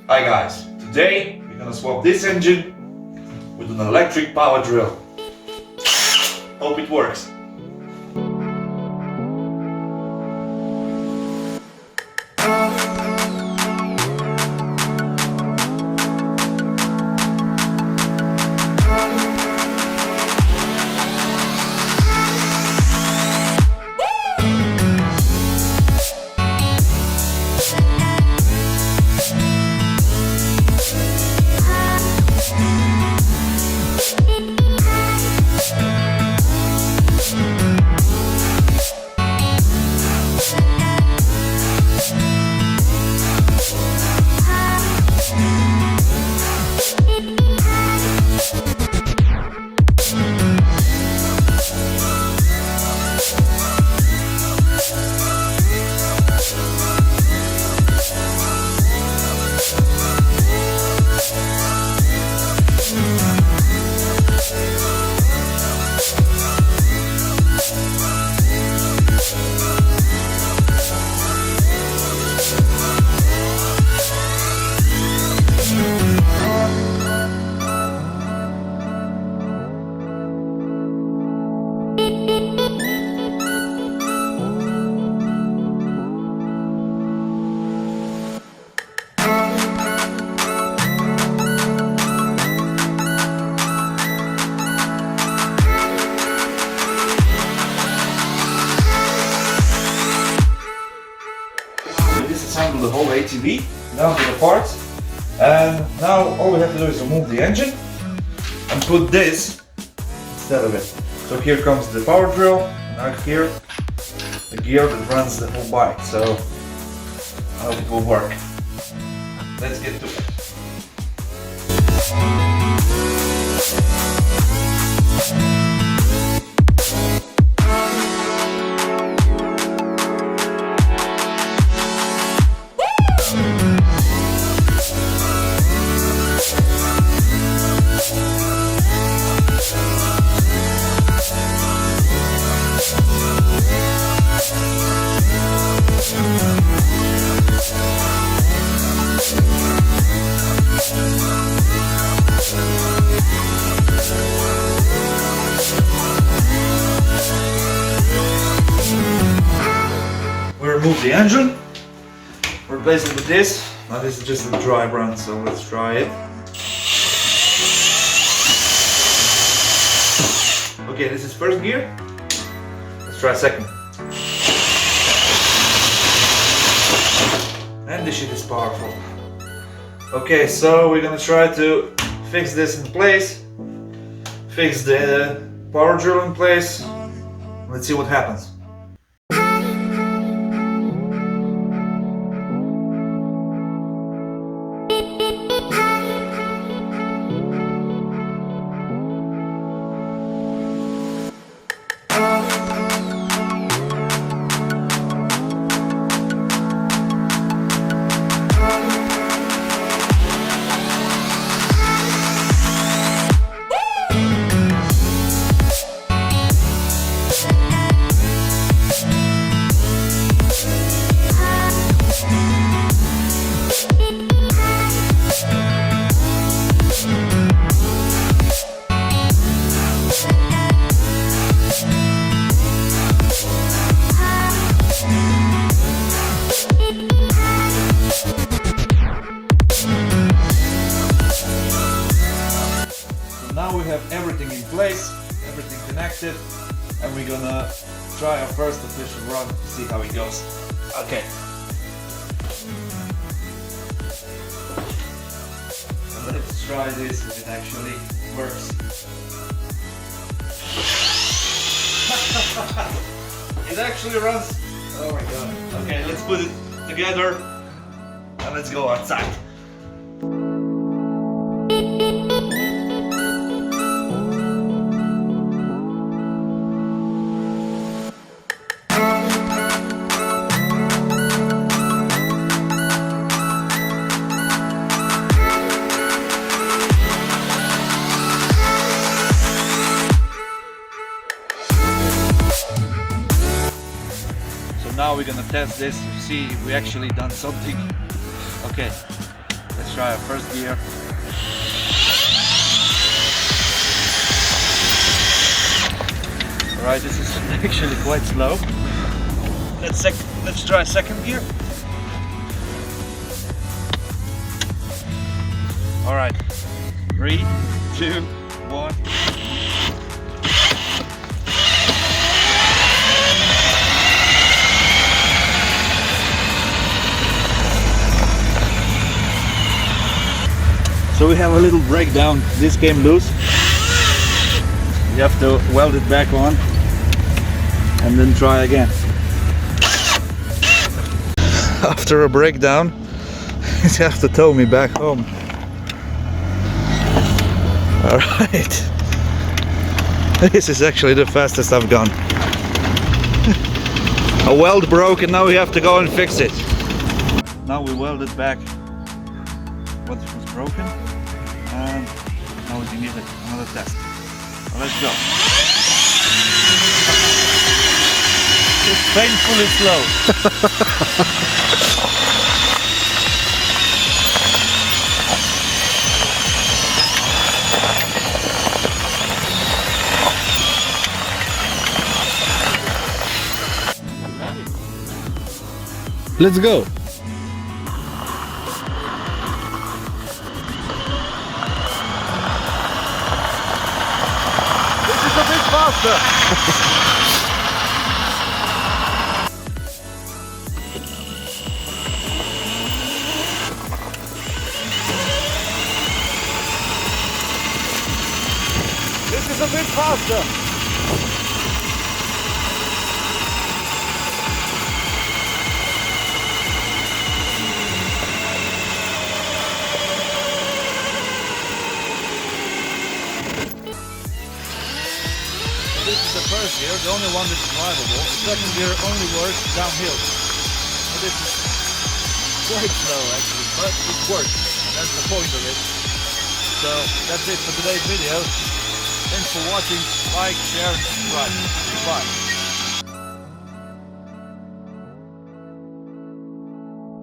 Hi guys, today we're gonna swap this engine with an electric power drill. Hope it works. Disassemble the whole ATV down to the parts, and now all we have to do is remove the engine and put this instead of it. So here comes the power drill, and out here the gear that runs the whole bike. So I hope it will work. Let's get to it. Remove the engine, replace it with this. Now this is just a dry run, so let's try it. Okay, this is first gear. Let's try second. And this shit is powerful. Okay, so we're gonna try to fix this in place. Fix the power drill in place. Let's see what happens. Now we have everything in place, everything connected, and we're gonna try our first official run to see how it goes. Okay. So let's try this if it actually works. It actually runs. Oh my god. Okay, let's put it together and let's go outside. Now we're gonna test this to see if we actually done something. Okay, let's try our first gear. Alright, this is actually quite slow. Let's try second gear. Alright, 3, 2, 1. So we have a little breakdown. This came loose. You have to weld it back on and then try again. After a breakdown, you have to tow me back home. Alright. This is actually the fastest I've gone. A weld broke and now we have to go and fix it. Now we welded back what was broken and now we can give it another test. So let's go. It's painfully slow. Let's go. This is a bit faster. This is a bit faster. This is the first gear, the only one that's drivable. The second gear only works downhill. So this is quite slow actually, but it works. That's the point of it. So that's it for today's video. Thanks for watching. Like, share, and subscribe. Bye.